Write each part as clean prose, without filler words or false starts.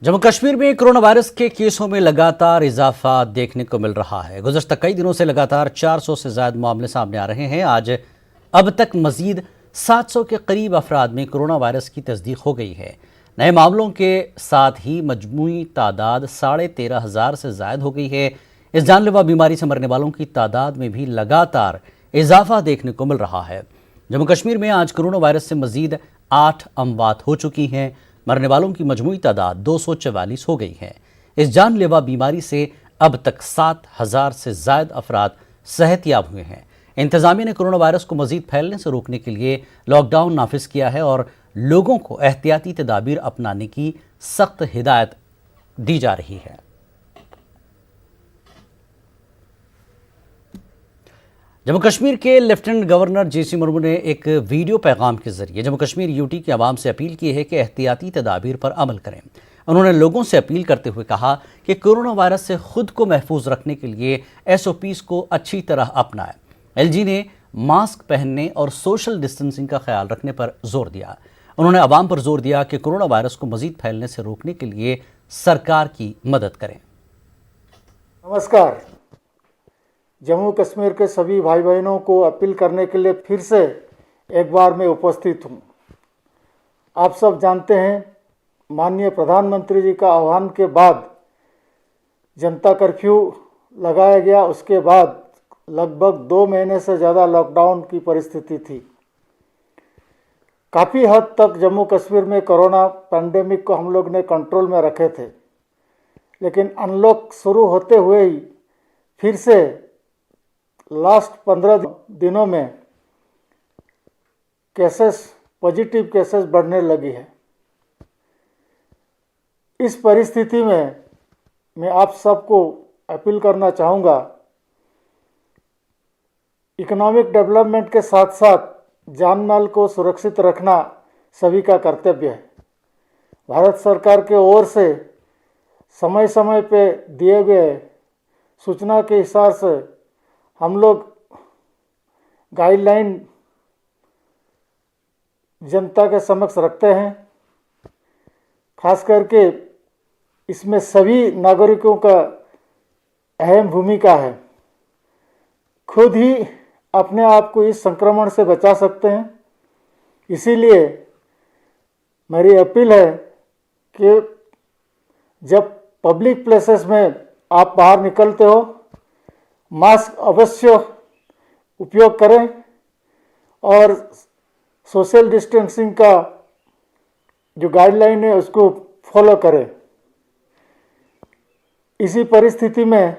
जम्मू कश्मीर में corona virus के केसों में लगातार इजाफा देखने को मिल रहा है। गुज़श्ता कई दिनों से लगातार 400 से ज़्यादा मामले सामने आ रहे हैं। आज अब तक मज़ीद 700 के करीब अफराद में कोरोना वायरस की तस्दीक हो गई है। नए मामलों के साथ ही मजमूई तादाद 13,500 से ज़ायद हो गई है। इस जानलेवा बीमारी से मरने वालों की तादाद में भी लगातार इजाफा देखने को मिल रहा है। जम्मू कश्मीर में आज कोरोना वायरस से मज़ीद 8 अमवात हो चुकी हैं। मरने वालों की मजमूई तादाद 244 हो गई है। इस जानलेवा बीमारी से अब तक 7,000 से ज़ायद अफराद सेहतयाब हुए हैं। इंतज़ामिया ने कोरोना वायरस को मज़ीद फैलने से रोकने के लिए लॉकडाउन नाफिज किया है और लोगों को एहतियाती तदाबीर अपनाने की सख्त हिदायत दी जा रही है। जम्मू कश्मीर के लेफ्टिनेंट गवर्नर JC मुर्मू ने एक वीडियो पैगाम के जरिए जम्मू कश्मीर UT की आवाम से अपील की है कि एहतियाती तदाबीर पर अमल करें। उन्होंने लोगों से अपील करते हुए कहा कि कोरोना वायरस से खुद को महफूज रखने के लिए SOPs को अच्छी तरह अपनाएं। LG ने मास्क पहनने और सोशल डिस्टेंसिंग का ख्याल रखने पर जोर दिया। उन्होंने आवाम पर जोर दिया कि कोरोना वायरस को मजीद फैलने से रोकने के लिए सरकार की मदद करें। नमस्कार। जम्मू कश्मीर के सभी भाई बहनों को अपील करने के लिए फिर से एक बार मैं उपस्थित हूँ। आप सब जानते हैं, माननीय प्रधानमंत्री जी का आह्वान के बाद जनता कर्फ्यू लगाया गया। उसके बाद लगभग 2 महीने से ज़्यादा लॉकडाउन की परिस्थिति थी। काफ़ी हद तक जम्मू कश्मीर में कोरोना पैंडेमिक को हम लोग ने कंट्रोल में रखे थे, लेकिन अनलॉक शुरू होते हुए ही फिर से लास्ट 15 दिनों में पॉजिटिव केसेस बढ़ने लगी है। इस परिस्थिति में मैं आप सबको अपील करना चाहूँगा, इकोनॉमिक डेवलपमेंट के साथ साथ जान माल को सुरक्षित रखना सभी का कर्तव्य है। भारत सरकार के ओर से समय समय पे दिए गए सूचना के हिसाब से हम लोग गाइडलाइन जनता के समक्ष रखते हैं। खास करके इसमें सभी नागरिकों का अहम भूमिका है। खुद ही अपने आप को इस संक्रमण से बचा सकते हैं। इसीलिए मेरी अपील है कि जब पब्लिक प्लेसेस में आप बाहर निकलते हो, मास्क अवश्य उपयोग करें और सोशल डिस्टेंसिंग का जो गाइडलाइन है उसको फॉलो करें। इसी परिस्थिति में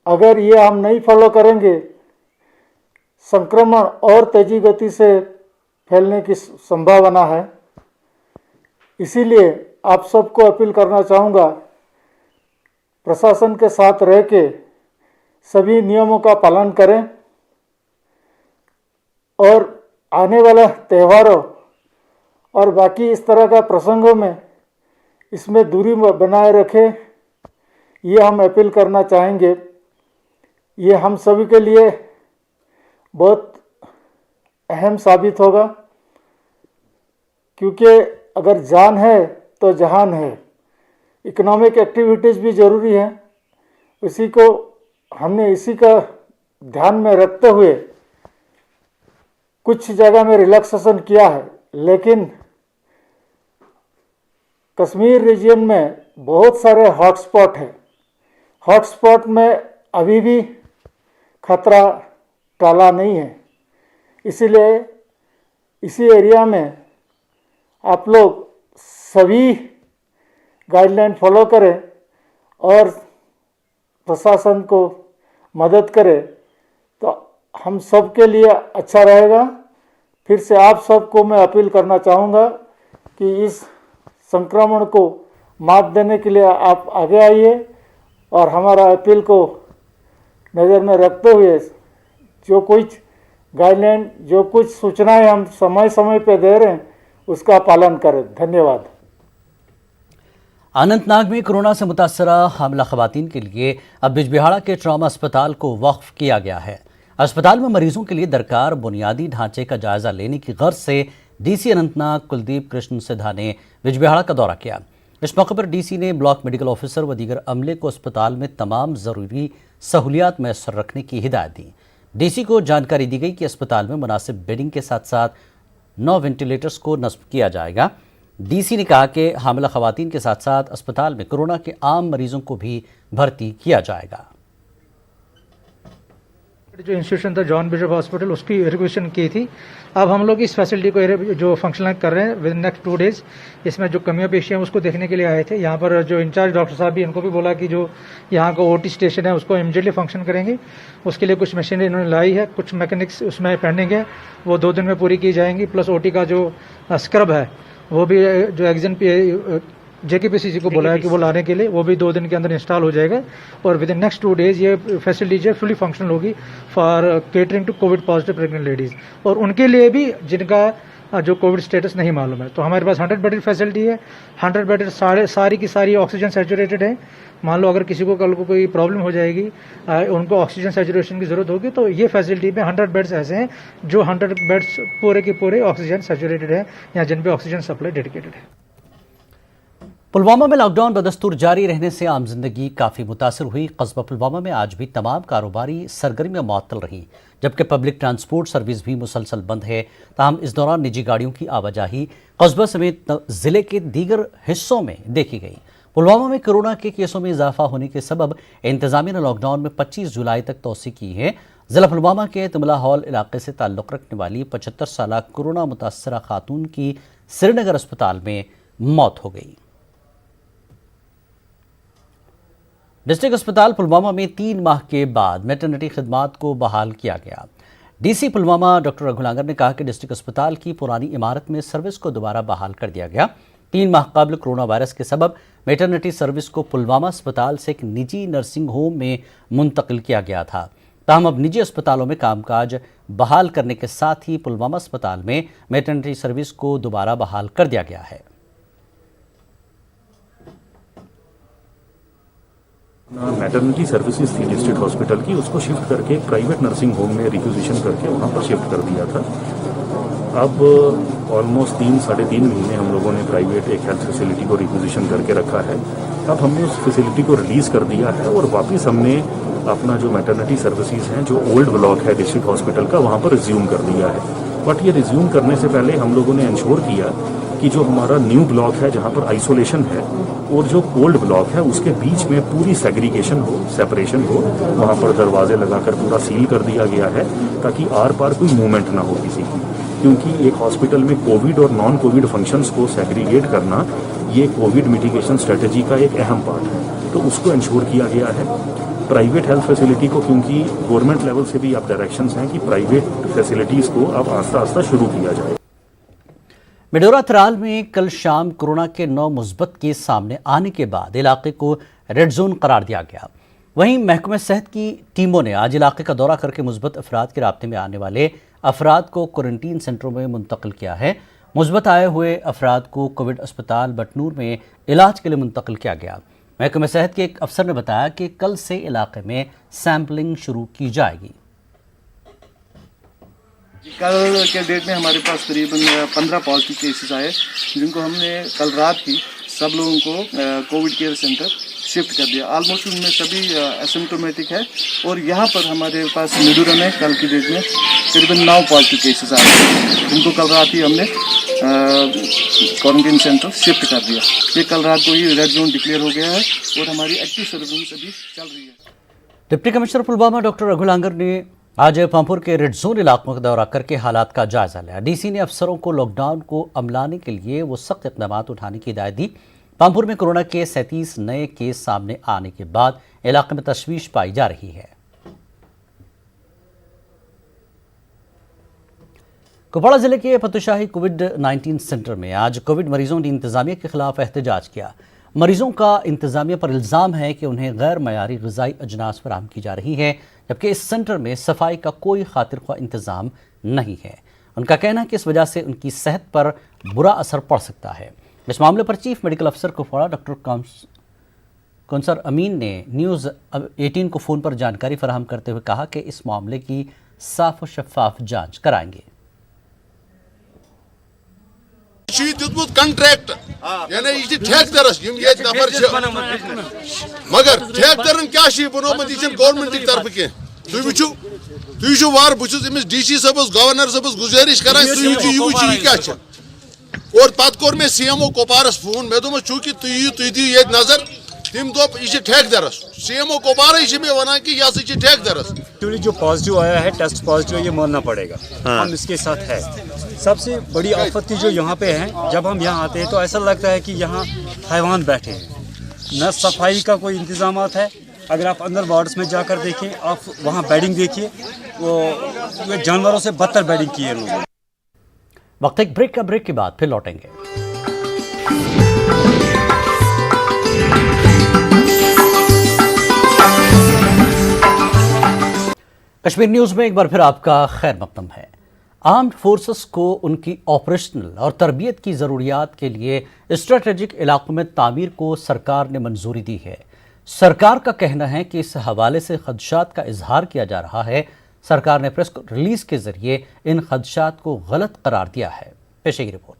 अगर ये हम नहीं फॉलो करेंगे, संक्रमण और तेजी गति से फैलने की संभावना है। इसीलिए आप सबको अपील करना चाहूँगा, प्रशासन के साथ रह के सभी नियमों का पालन करें और आने वाला त्योहारों और बाकी इस तरह का प्रसंगों में इसमें दूरी बनाए रखें। ये हम अपील करना चाहेंगे। ये हम सभी के लिए बहुत अहम साबित होगा, क्योंकि अगर जान है तो जहान है। इकोनॉमिक एक्टिविटीज़ भी ज़रूरी है। इसी का ध्यान में रखते हुए कुछ जगह में रिलैक्सेशन किया है, लेकिन कश्मीर रीजन में बहुत सारे हॉटस्पॉट हैं। हॉटस्पॉट में अभी भी खतरा टाला नहीं है। इसीलिए इसी एरिया में आप लोग सभी गाइडलाइन फॉलो करें और प्रशासन को मदद करें, तो हम सब के लिए अच्छा रहेगा। फिर से आप सबको मैं अपील करना चाहूँगा कि इस संक्रमण को मात देने के लिए आप आगे आइए और हमारा अपील को नज़र में रखते हुए जो कुछ गाइडलाइन, जो कुछ सूचनाएं हम समय समय पे दे रहे हैं उसका पालन करें। धन्यवाद। अनंतनाग में कोरोना से मुतासरा हामिला खवातीन के लिए अब बिजबिहाड़ा के ट्रॉमा अस्पताल को वक्फ किया गया है। अस्पताल में मरीजों के लिए दरकार बुनियादी ढांचे का जायजा लेने की गर्ज से डीसी अनंतनाग कुलदीप कृष्ण सिद्धा ने बिजबिहाड़ा का दौरा किया। इस मौके पर डीसी ने ब्लॉक मेडिकल ऑफिसर व दीगर अमले को अस्पताल में तमाम ज़रूरी सहूलियात मैसर रखने की हिदायत दी। डीसी को जानकारी दी गई कि अस्पताल में मुनासिब बेडिंग के साथ साथ 9 वेंटिलेटर्स को नस्ब किया जाएगा। डीसी ने कहा कि हामिला खवातीन के साथ साथ अस्पताल में कोरोना के आम मरीजों को भी भर्ती किया जाएगा। जो इंस्टीट्यूशन था जॉन बिशप हॉस्पिटल, उसकी रिक्वेशन की थी। अब हम लोग इस फैसिलिटी को जो फंक्शनल कर रहे हैं विद नेक्स्ट 2 डेज, इसमें जो कमियां पेशियां हैं उसको देखने के लिए आए थे। यहाँ पर जो इंचार्ज डॉक्टर साहब भी, इनको भी बोला कि जो यहाँ का ओटी स्टेशन है उसको इमीडिएटली फंक्शन करेंगे। उसके लिए कुछ मशीनरी इन्होंने लाई है, कुछ मैकेनिक्स उसमें पेंडिंग है, वो 2 दिन में पूरी की जाएंगी। प्लस ओटी का जो स्क्रब है वो भी जो एक्जन जेकेपीसीसी को बोला है कि वो लाने के लिए, वो भी 2 दिन के अंदर इंस्टॉल हो जाएगा और विद इन नेक्स्ट 2 डेज ये फैसिलिटी जो फुली फंक्शनल होगी for catering to COVID positive pregnant ladies, और उनके लिए भी जिनका जो कोविड स्टेटस नहीं मालूम है। तो हमारे पास 100 बेडेड फैसिलिटी है। 100 बेडेड सारी की सारी ऑक्सीजन सैचुरेटेड है। मान लो अगर किसी को कल को कोई प्रॉब्लम हो जाएगी, उनको ऑक्सीजन सैचुरेशन की जरूरत होगी, तो ये फैसिलिटी में 100 बेड्स ऐसे हैं जो 100 बेड्स पूरे के पूरे ऑक्सीजन सैचुरेटेड है या जिन पे ऑक्सीजन सप्लाई डेडिकेटेड है। पुलवामा में लॉकडाउन बदस्तूर जारी रहने से आम जिंदगी काफ़ी मुतासर हुई। कस्बा पुलवामा में आज भी तमाम कारोबारी सरगर्मियां मुअत्तल रहीं, जबकि पब्लिक ट्रांसपोर्ट सर्विस भी मुसलसल बंद है। ताहम इस दौरान निजी गाड़ियों की आवाजाही कस्बा समेत ज़िले के दीगर हिस्सों में देखी गई। पुलवामा में कोरोना के केसों में इजाफा होने के सबब इंतजामिया ने लॉकडाउन में 25 जुलाई तक तोसी की है। ज़िला पुलवामा के तिमला हॉल इलाके से ताल्लुक़ रखने वाली 75 साल कोरोना मुतासरा खातून की श्रीनगर अस्पताल में मौत हो गई। डिस्ट्रिक्ट अस्पताल पुलवामा में 3 माह के बाद मैटरनिटी खिदमात को बहाल किया गया। डीसी पुलवामा डॉक्टर रघुलांगर ने कहा कि डिस्ट्रिक्ट अस्पताल की पुरानी इमारत में सर्विस को दोबारा बहाल कर दिया गया। 3 माह कबल कोरोना वायरस के सबब मैटरनिटी सर्विस को पुलवामा अस्पताल से एक निजी नर्सिंग होम में मुंतकिल किया गया था। ताहम अब निजी अस्पतालों में कामकाज बहाल करने के साथ ही पुलवामा अस्पताल में मैटरनिटी सर्विस को दोबारा बहाल कर दिया गया है। मैटरनिटी सर्विसेज थी डिस्ट्रिक्ट हॉस्पिटल की, उसको शिफ्ट करके प्राइवेट नर्सिंग होम में रिक्विजिशन करके वहाँ पर शिफ्ट कर दिया था। अब ऑलमोस्ट 3-3.5 महीने हम लोगों ने प्राइवेट एक हेल्थ फैसिलिटी को रिक्विजिशन करके रखा है। अब हमने उस फैसिलिटी को रिलीज़ कर दिया है और वापस हमने अपना जो मैटरनिटी सर्विसेज हैं, जो ओल्ड ब्लॉक है डिस्ट्रिक्ट हॉस्पिटल का, वहाँ पर रिज्यूम कर दिया है। बट ये रिज्यूम करने से पहले हम लोगों ने इंश्योर किया कि जो हमारा न्यू ब्लॉक है जहाँ पर आइसोलेशन है और जो ओल्ड ब्लॉक है उसके बीच में पूरी सेग्रीगेशन हो, सेपरेशन हो। वहाँ पर दरवाजे लगाकर पूरा सील कर दिया गया है ताकि आर पार कोई मूवमेंट ना हो किसी की, क्योंकि एक हॉस्पिटल में कोविड और नॉन कोविड फंक्शंस को सेग्रीगेट करना ये कोविड मिटिगेशन स्ट्रेटजी का एक अहम पार्ट है। तो उसको इंश्योर किया गया है। प्राइवेट हेल्थ फैसिलिटी को, क्योंकि गवर्नमेंट लेवल से भी अब डायरेक्शंस हैं कि प्राइवेट फैसिलिटीज़ को अब आस्ता आस्ता शुरू किया जाए। मिडोरा थराल में कल शाम कोरोना के 9 मुस्बत केस सामने आने के बाद इलाके को रेड जोन करार दिया गया। वहीं महकमे सेहत की टीमों ने आज इलाके का दौरा करके मुस्बत अफराद के राब्ते में आने वाले अफराद को क्वारंटीन सेंटरों में मुंतकिल किया है। मुस्बत आए हुए अफराद को कोविड अस्पताल बटनूर में इलाज के लिए मुंतकिल किया गया। महकमे सेहत के एक अफसर ने बताया कि कल से इलाके में सैंपलिंग शुरू की जाएगी। कल के डेट में हमारे पास करीबन 15 पॉजिटिव केसेस आए, जिनको हमने कल रात ही सब लोगों को कोविड केयर सेंटर शिफ्ट कर दिया। ऑलमोस्ट उनमें सभी एसिम्प्टोमेटिक है और यहाँ पर हमारे पास मिडोरा में कल की डेट में करीबन 9 पॉजिटिव केसेस आए, जिनको कल रात ही हमने क्वारंटीन सेंटर शिफ्ट कर दिया। ये कल रात को ही रेड जोन डिक्लेयर हो गया है और हमारी एक्टिव सर्विलेंस अभी चल रही है। डिप्टी कमिश्नर पुलवामा डॉक्टर रघुलांगर ने आज पामपुर के रेड जोन इलाकों का दौरा करके हालात का जायजा लिया। डीसी ने अफसरों को लॉकडाउन को अमलाने के लिए वो सख्त इक़दाम उठाने की हिदायत दी। पामपुर में कोरोना के 37 नए केस सामने आने के बाद इलाके में तशवीश पाई जा रही है। कुपवाड़ा जिले के फतुशाही कोविड-19 सेंटर में आज कोविड मरीजों ने इंतजामिया के खिलाफ एहतजाज किया। मरीजों का इंतजामिया पर इल्ज़ाम है कि उन्हें गैर मयारी ग़िज़ाई अजनास फराहम की जा रही है, जबकि इस सेंटर में सफाई का कोई खातिरख्वाह इंतज़ाम नहीं है। उनका कहना है कि इस वजह से उनकी सेहत पर बुरा असर पड़ सकता है। इस मामले पर चीफ मेडिकल अफसर कुपवाड़ा डॉक्टर कौंसर अमीन ने न्यूज़ 18 को फ़ोन पर जानकारी फराहम करते हुए कहा कि इस मामले की साफ और शफाफ जाँच कराएंगे। दितमुत कंट्रैक्ट यानी यह ठेकेदारस ये नफर मगर ठेकेदारन क्या बनोमुत यह गवर्नमेंट तरफ कह तुझु वार बहुत DC सबस गवर्नर सबस गुजारिश कर यह क्या और पत कोर मे CMO कोपारस फोन मे दोपस चूंकि तुम दिव ये नजर तम दोप यह ठेकेदारस CMO कोपार मे वन कि यह ठेकेदारस एक्चुअली जो पॉजिटिव आया है टेस्ट पॉजिटिव ये मानना पड़ेगा। हम इसके साथ है। सबसे बड़ी आफत जो यहाँ पे है, जब हम यहाँ आते हैं तो ऐसा लगता है कि यहाँ हैवान बैठे हैं, न सफाई का कोई इंतजामात है। अगर आप अंदर वार्ड्स में जाकर देखें, आप वहाँ बेडिंग देखिए, वो जानवरों से बदतर बेडिंग की है लोगों ने। वक्त एक ब्रेक के बाद फिर लौटेंगे। कश्मीर न्यूज़ में एक बार फिर आपका खैर मकदम है। आर्म्ड फोर्सेस को उनकी ऑपरेशनल और तरबियत की ज़रूरियात के लिए स्ट्रेटेजिक इलाकों में तामीर को सरकार ने मंजूरी दी है। सरकार का कहना है कि इस हवाले से खदशात का इजहार किया जा रहा है। सरकार ने प्रेस रिलीज के जरिए इन खदशात को गलत करार दिया है। पेश की रिपोर्ट।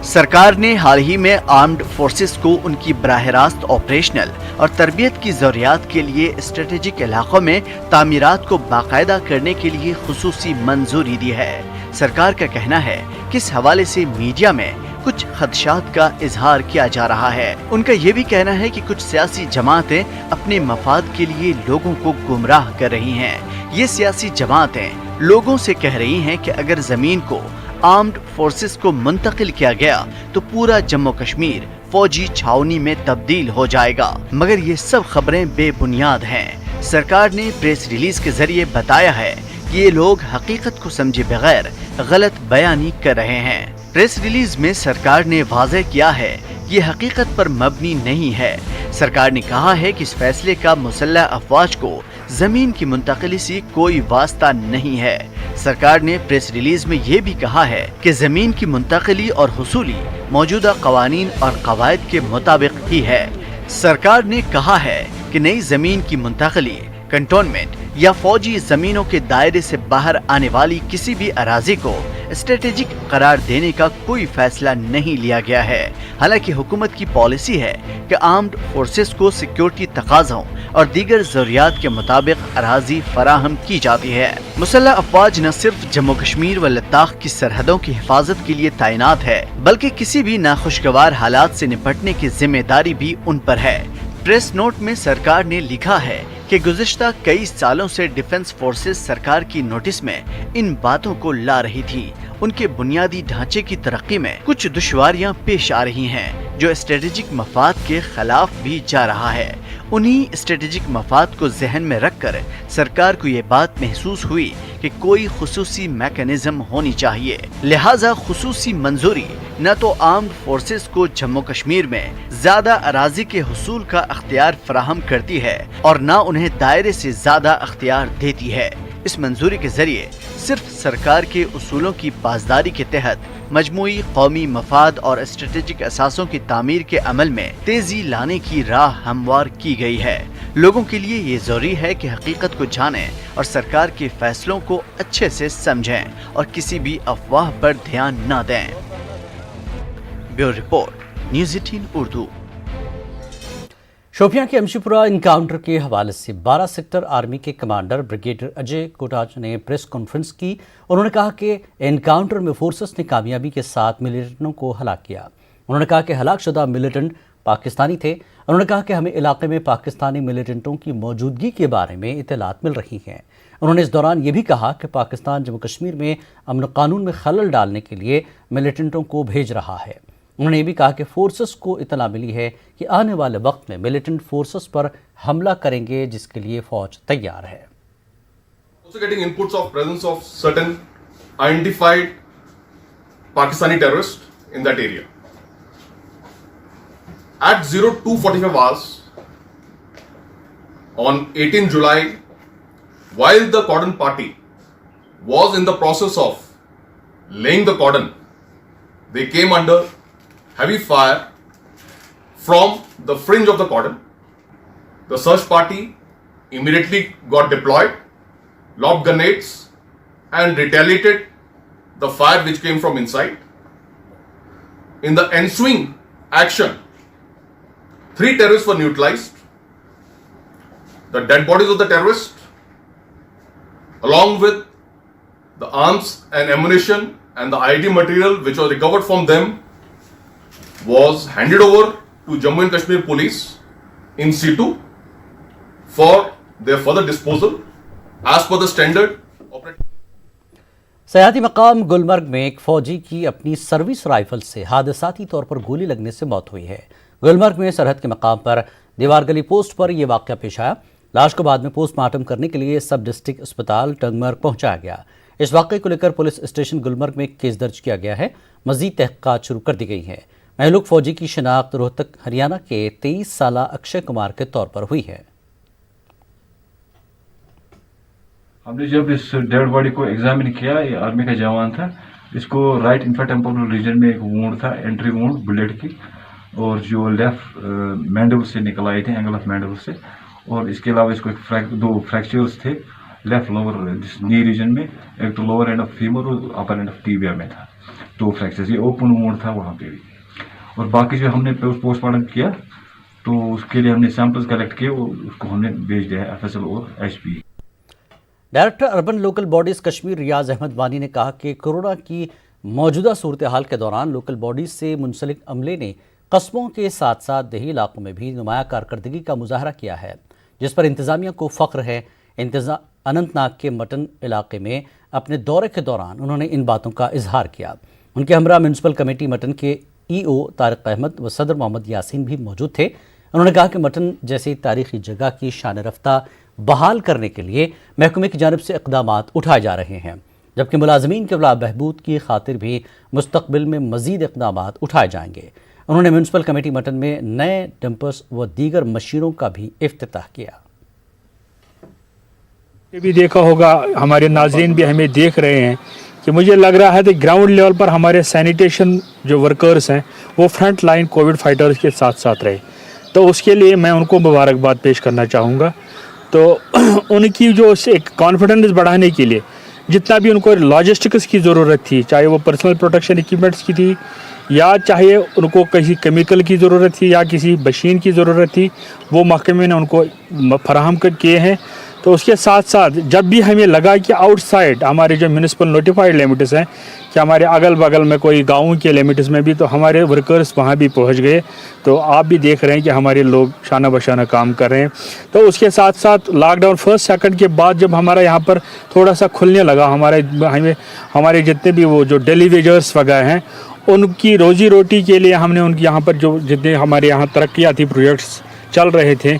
सरकार ने हाल ही में आर्म्ड फोर्सेस को उनकी बराह रास्त ऑपरेशनल और तरबियत की ज़रूरियात के लिए स्ट्रेटेजिक इलाकों में तामीरात को बाकायदा करने के लिए खुसूसी मंजूरी दी है। सरकार का कहना है कि इस हवाले से मीडिया में कुछ खदशात का इजहार किया जा रहा है। उनका ये भी कहना है कि कुछ सियासी जमातें अपने मफाद के लिए लोगों को गुमराह कर रही हैं। ये सियासी जमातें लोगों से कह रही हैं कि अगर जमीन को आर्म्ड फोर्सेस को मुंतकिल किया गया तो पूरा जम्मू कश्मीर फौजी छावनी में तब्दील हो जाएगा, मगर ये सब खबरें बेबुनियाद हैं। सरकार ने प्रेस रिलीज के जरिए बताया है कि ये लोग हकीकत को समझे बगैर गलत बयानी कर रहे हैं। प्रेस रिलीज में सरकार ने वाज़ेह किया है ये हकीकत पर मबनी नहीं है। सरकार ने कहा है कि इस फैसले का मुसल्लह अफवाज को जमीन की मुंतकिली से कोई वास्ता नहीं है। सरकार ने प्रेस रिलीज में ये भी कहा है कि जमीन की मुंतकिली और हुसूली मौजूदा कवानीन और कवायद के मुताबिक ही है। सरकार ने कहा है कि नई जमीन की मुंतकिली, कंटोनमेंट या फौजी जमीनों के दायरे से बाहर आने वाली किसी भी अराजी को स्ट्रेटेजिक करार देने का कोई फैसला नहीं लिया गया है। हालांकि हुकूमत की पॉलिसी है कि आर्म्ड फोर्सेस को सिक्योरिटी तकाज़ों और दीगर ज़रूरियात के मुताबिक अराजी फराहम की जाती है। मुसल्लह अफवाज न सिर्फ जम्मू कश्मीर व लद्दाख की सरहदों की हिफाजत के लिए तैनात है, बल्कि किसी भी नाखुशगवार हालात से निपटने की जिम्मेदारी भी उन पर है। प्रेस नोट में सरकार ने लिखा है कि गुज़िश्ता कई सालों से डिफेंस फोर्सेस सरकार की नोटिस में इन बातों को ला रही थी। उनके बुनियादी ढांचे की तरक्की में कुछ दुश्वारियां पेश आ रही हैं, जो स्ट्रेटेजिक मफाद के खिलाफ भी जा रहा है। उन्हीं स्ट्रेटेजिक मफाद को जहन में रखकर सरकार को ये बात महसूस हुई कि कोई खुसूसी मैकेनिज्म होनी चाहिए, लिहाजा खुसूसी मंजूरी न तो आर्म्ड फोर्सेस को जम्मू कश्मीर में ज्यादा अराजी के हुसूल का अख्तियार फराहम करती है और न उन्हें दायरे से ज्यादा अख्तियार देती है। इस मंजूरी के जरिए सिर्फ सरकार के उसूलों की पासदारी के तहत मजमूई कौमी मफाद और स्ट्रेटेजिक असासों की तामीर के अमल में तेजी लाने की राह हमवार की गई है। लोगों के लिए ये जरूरी है कि हकीकत को जानें और सरकार के फैसलों को अच्छे से समझें और किसी भी अफवाह पर ध्यान न दें। Bureau report, news 18 Urdu. Shopian के अमशीपुरा इनकाउंटर के हवाले से 12 सेक्टर आर्मी के कमांडर ब्रिगेडियर अजय कोटाच ने प्रेस कॉन्फ्रेंस की। उन्होंने कहा कि एनकाउंटर में फोर्सेस ने कामयाबी के साथ मिलिटेंटों को हलाक किया। उन्होंने कहा कि हलाक शुदा मिलिटेंट पाकिस्तानी थे। उन्होंने कहा कि हमें इलाके में पाकिस्तानी मिलिटेंटों की मौजूदगी के बारे में इत्तलात मिल रही हैं। उन्होंने इस दौरान ये भी कहा कि पाकिस्तान जम्मू कश्मीर में अमन कानून में खलल डालने के लिए मिलिटेंटों को भेज रहा है। उन्होंने ये भी कहा कि फोर्सेस को इत्तला मिली है कि आने वाले वक्त में मिलिटेंट फोर्सेस पर हमला करेंगे, जिसके लिए फौज तैयार है। Also getting inputs of presence of certain identified Pakistani terrorists in that area. At 02:45 hours on 18 July, while the cordon party was in the process of laying the cordon, they came under heavy fire from the fringe of the cordon. The search party immediately got deployed lobbed grenades and retaliated the fire which came from inside. In the ensuing action, 3 terrorists were neutralized. The dead bodies of the terrorists, along with the arms and ammunition and the ID material which was recovered from them, was handed over to Jammu and Kashmir Police in situ for their further disposal as per the standard operating. सयाहती मकाम गुलमर्ग में एक फौजी की अपनी service rifle से हादसाती तौर पर गोली लगने से मौत हुई है। गुलमर्ग में सरहद के मकाम पर दीवार गली पोस्ट पर यह वाक़या पेश आया। लाश को बाद में पोस्टमार्टम करने के लिए सब डिस्ट्रिक्ट अस्पताल टंगमर्ग पहुंचाया गया। इस वाक़े को लेकर पुलिस स्टेशन गुलमर्ग में केस दर्ज किया गया है। मज़ीद तहक़ीक़ात शुरू कर दी गई है। महलूक फौजी की शनाख्त रोहतक हरियाणा के 23 साला अक्षय कुमार के तौर पर हुई है। हमने जब इस डेड बॉडी को एग्जामिन किया, ये आर्मी का जवान था, इसको राइट इंफ्राटेम्पोरल रीजन में एक वुंड था, एंट्री वुंड बुलेट की, और जो लेफ्ट मैंडल से निकल आए थे, एंगल ऑफ मैंडल से, और इसके अलावा इसको 2 फ्रैक्चर्स थे लेफ्ट लोअर नी रीजन में, एक तो लोअर एंड ऑफ फीमर और अपर एंड ऑफ टीबिया में था 2 फ्रैक्चर्स। ये ओपन वुंड था वहाँ पे भी। और बाकी जो हमने पोस्टमार्टम किया तो उसके लिए हमने सैंपल्स कलेक्ट किए और उसको हमने भेज दिया है FSL और HP। Director urban local bodies Kashmir Riyaz Ahmad Wani ने कहा कि कोरोना की मौजूदा सूरत हाल के दौरान लोकल बॉडीज से मुंसलिक अमले ने कस्बों के साथ साथ देही इलाकों में भी नुमाया कारकर्दगी का मुजाहरा किया है, जिस पर इंतज़ामिया को फ़ख्र है। अनंतनाग के मटन इलाके में अपने दौरे के दौरान उन्होंने इन बातों का इजहार किया। उनके हमरा म्यूनसिपल कमेटी मटन के EO तारिक अहमद व सदर मोहम्मद यासीन भी मौजूद थे। उन्होंने कहा कि मटन जैसी तारीखी जगह की शान रफ्ता बहाल करने के लिए महकमे की जानिब से इक़दामात उठाए जा रहे हैं, जबकि मुलाजमीन के फलाह बहबूद की खातिर भी मुस्तक़बिल में मज़ीद इक़दामात उठाए जाएंगे। उन्होंने म्यूनसिपल कमेटी मटन में नए डंपर्स व दीगर मशीनों का भी इफ्तिताह किया। ये भी देखा होगा, हमारे नाज़रीन भी हमें देख रहे हैं कि मुझे लग रहा है कि ग्राउंड लेवल पर हमारे सैनिटेशन जो वर्कर्स हैं वो फ्रंट लाइन कोविड फाइटर्स के साथ साथ रहे, तो उसके लिए मैं उनको मुबारकबाद पेश करना चाहूँगा। तो उनकी जो एक कॉन्फिडेंस बढ़ाने के लिए जितना भी उनको लॉजिस्टिक्स की ज़रूरत थी, चाहे वो पर्सनल प्रोटेक्शन इक्विपमेंट्स की थी या चाहे उनको किसी केमिकल की ज़रूरत थी या किसी मशीन की ज़रूरत थी, वो महकमे ने उनको फराहम किए हैं। तो उसके साथ साथ जब भी हमें लगा कि आउटसाइड हमारे जो म्यूनिसिपल नोटिफाइड लिमिट्स हैं कि हमारे अगल बगल में कोई गाँव के लिमिट्स में भी, तो हमारे वर्कर्स वहाँ भी पहुँच गए। तो आप भी देख रहे हैं कि हमारे लोग शाना बशाना काम कर रहे हैं। तो उसके साथ साथ लॉकडाउन 1st 2nd के बाद जब हमारा यहाँ पर थोड़ा सा खुलने लगा, हमारे जितने भी वो जो डेली वेजर्स वगैरह हैं उनकी रोज़ी रोटी के लिए हमने उनके यहाँ पर जो जितने हमारे यहाँ तरक्याती प्रोजेक्ट्स चल रहे थे,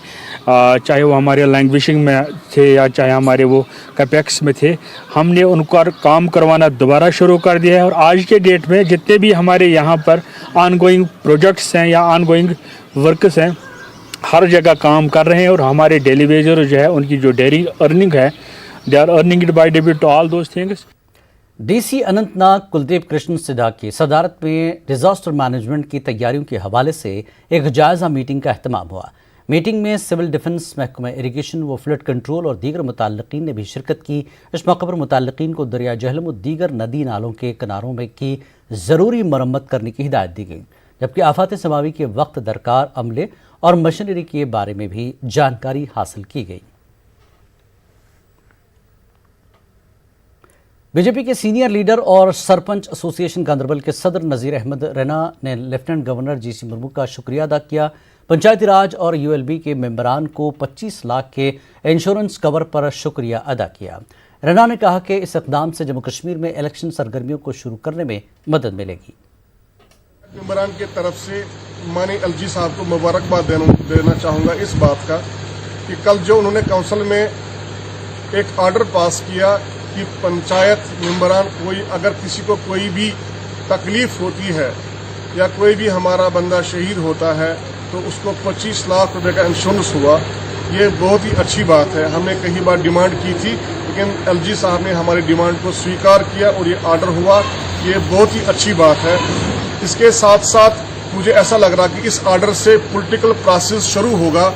चाहे वो हमारे लैंग्वेजिंग में थे या चाहे हमारे वो कैपेक्स में थे, हमने उनका काम करवाना दोबारा शुरू कर दिया है। और आज के डेट में जितने भी हमारे यहाँ पर ऑनगोइंग प्रोजेक्ट्स हैं या ऑनगोइंग वर्क्स हैं, हर जगह काम कर रहे हैं। और हमारे डेली वेजर जो है उनकी जो डेली अर्निंग है, they are earning it by debit to all those things. DC Anantnag Kuldeep Krishan Siddha की सदारत में डिजास्टर मैनेजमेंट की तैयारियों के हवाले से एक जायज़ा मीटिंग का अहतमाम हुआ। मीटिंग में सिविल डिफेंस, महकमा इरीगेशन व फ्लड कंट्रोल और दीगर मुताल्लिकीन ने भी शिरकत की। इस मौके पर मुताल्लिकीन को दरिया जहलम और दीगर नदी नालों के किनारों में की ज़रूरी मरम्मत करने की हिदायत दी गई, जबकि आफात समावी के वक्त दरकार अमले और मशीनरी के बारे में भी जानकारी हासिल की गई। बीजेपी के सीनियर लीडर और सरपंच एसोसिएशन गांधरबल के सदर नज़ीर अहमद रैना ने लेफ्टिनेंट गवर्नर GC मुर्मू का शुक्रिया अदा किया। पंचायती राज और ULB के मेंबरान को 25 लाख के इंश्योरेंस कवर पर शुक्रिया अदा किया। रैना ने कहा कि इस इक़दाम से जम्मू कश्मीर में इलेक्शन सरगर्मियों को शुरू करने में मदद मिलेगी। मेंबरान की तरफ से माननीय LG साहब को मुबारकबाद देना चाहूँगा इस बात का कि कल जो उन्होंने काउंसिल में एक ऑर्डर पास किया कि पंचायत मेंबरान अगर किसी को कोई भी तकलीफ होती है या कोई भी हमारा बंदा शहीद होता है तो उसको 25 लाख रुपए का इंश्योरेंस हुआ, ये बहुत ही अच्छी बात है। हमने कई बार डिमांड की थी लेकिन LG साहब ने हमारी डिमांड को स्वीकार किया और ये ऑर्डर हुआ, ये बहुत ही अच्छी बात है। इसके साथ साथ मुझे ऐसा लग रहा कि इस ऑर्डर से पॉलिटिकल प्रोसेस शुरू होगा।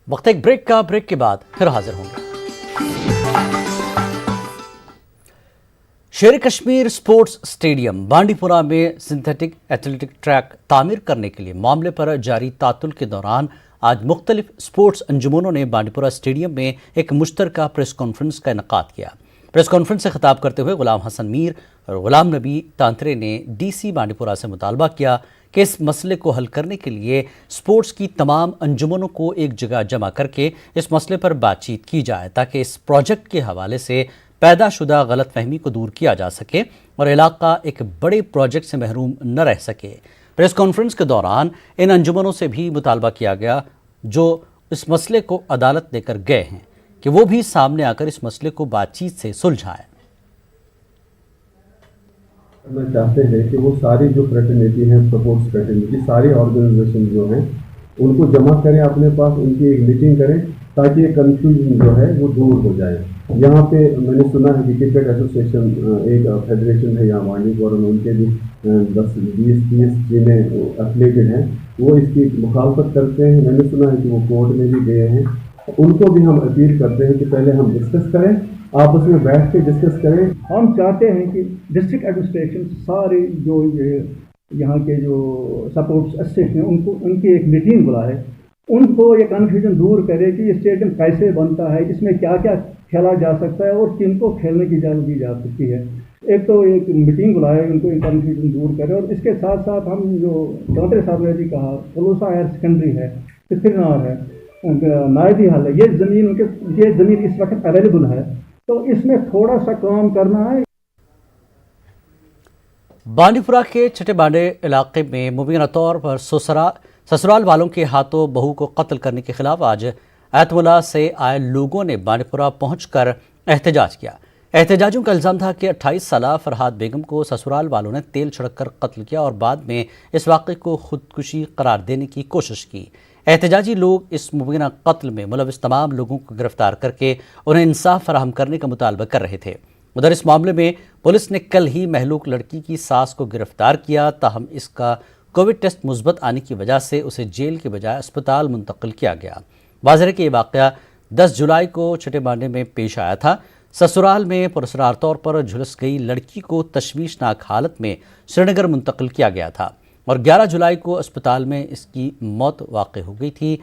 वक्त एक ब्रेक के बाद फिर हाजिर होंगे। शेर कश्मीर स्पोर्ट्स स्टेडियम बांडीपुरा में सिंथेटिक एथलेटिक ट्रैक तामीर करने के लिए मामले पर जारी तातुल के दौरान आज मुख्तलिफ स्पोर्ट्स अंजुमनों ने बांडीपुरा स्टेडियम में एक मुश्तरका प्रेस कॉन्फ्रेंस का इनकाद किया। प्रेस कॉन्फ्रेंस से खिताब करते हुए गुलाम हसन मीर और गुलाम नबी तांतरे ने डीसी बांडीपुरा से मुतालबा किया कि इस मसले को हल करने के लिए स्पोर्ट्स की तमाम अंजुमनों को एक जगह जमा करके इस मसले पर बातचीत की जाए ताकि इस प्रोजेक्ट के हवाले से पैदाशुदा गलतफहमी को दूर किया जा सके और इलाका एक बड़े प्रोजेक्ट से महरूम न रह सके। प्रेस कॉन्फ्रेंस के दौरान इन अंजुमनों से भी मुतालबा किया गया जो इस मसले को अदालत लेकर गए हैं कि वो भी सामने आकर इस मसले को बातचीत से सुलझाएं। मैं चाहते हैं कि वो सारी जो फ्रेटर्निटी हैं, स्पोर्ट्स फ्रेटर्निटी, सारी ऑर्गेनाइजेशन जो हैं उनको जमा करें अपने पास, उनकी एक मीटिंग करें ताकि ये कन्फ्यूजन जो है वो दूर हो जाए। यहाँ पे मैंने सुना है कि क्रिकेट एसोसिएशन एक फेडरेशन है यहाँ बांडीपुरा में, उनके भी 10-20 जिन्हें एफिलिएटेड हैं वो इसकी मुखालफत करते हैं। मैंने सुना है कि वो कोर्ट में भी गए हैं। उनको भी हम अपील करते हैं कि पहले हम डिस्कस करें, आपस में बैठ के डिस्कस करें। हम चाहते हैं कि डिस्ट्रिक्ट एडमिनिस्ट्रेशन सारे जो यहाँ के जो सपोर्ट्स एसोसिएशन हैं उनको उनकी एक मीटिंग बुलाए, उनको ये कन्फ्यूजन दूर करे कि ये स्टेडियम कैसे बनता है, इसमें क्या क्या खेला जा सकता है और किनको खेलने की इजाज़त दी जा सकती है। एक तो एक मीटिंग बुलाए, उनको कन्फ्यूजन दूर करे। और इसके साथ साथ हम जो तांतरे साहब ने भी कहा, फलूसा हायर सेकेंडरी है, फिरनार है, नायदी हाल है, ये ज़मीन इस वक्त अवेलेबल है, तो इसमें थोड़ा सा काम करना है। बांडीपुरा के छठे बांडे इलाके में मुबीना तौर पर ससुराल वालों के हाथों बहू को कत्ल करने के खिलाफ आज एतमुला से आए लोगों ने बांडीपुरा पहुंचकर एहतजाज किया। एहतजाजियों का इल्ज़ाम था कि 28 साला फरहाद बेगम को ससुराल वालों ने तेल छिड़क कर कत्ल किया और बाद में इस वाक़े को खुदकुशी करार देने की कोशिश की। एहतजाजी लोग इस मुबीना कत्ल में मुलविस तमाम लोगों को गिरफ्तार करके उन्हें इंसाफ फराहम करने का मुतालबा कर रहे थे। उधर इस मामले में पुलिस ने कल ही महलूक लड़की की सास को गिरफ्तार किया, ताहम इसका कोविड टेस्ट मुस्बत आने की वजह से उसे जेल के बजाय अस्पताल मुंतकिल किया गया। वाज़ेह है कि ये वाक़या 10 जुलाई को छठे बांडे में पेश आया था। ससुराल में पुरस्कार तौर पर झुलस गई लड़की को तशवीशनाक हालत में श्रीनगर मुंतकिल किया गया था और 11 जुलाई को अस्पताल में इसकी मौत वाक़ हो गई थी।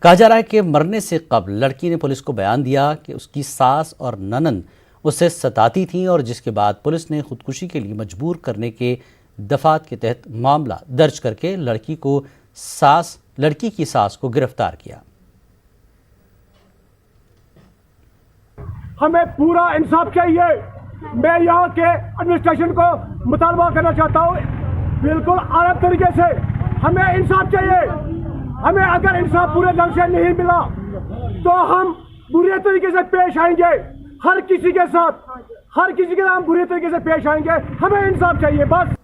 कहा जा रहा है कि मरने से कबल लड़की ने पुलिस को बयान दिया कि उसकी सास और ननंद उसे सताती थीं और जिसके बाद पुलिस ने खुदकुशी के लिए मजबूर करने के दफात के तहत मामला दर्ज करके लड़की की सास को गिरफ्तार किया। हमें पूरा इंसाफ चाहिए। मैं यहाँ के एडमिनिस्ट्रेशन को मुतालबा करना चाहता हूँ, बिल्कुल आला तरीके से हमें इंसाफ चाहिए। हमें अगर इंसाफ पूरे ढंग से नहीं मिला तो हम बुरे तरीके से पेश आएंगे, हर किसी के साथ हम बुरे तरीके से पेश आएंगे। हमें इंसाफ चाहिए बस।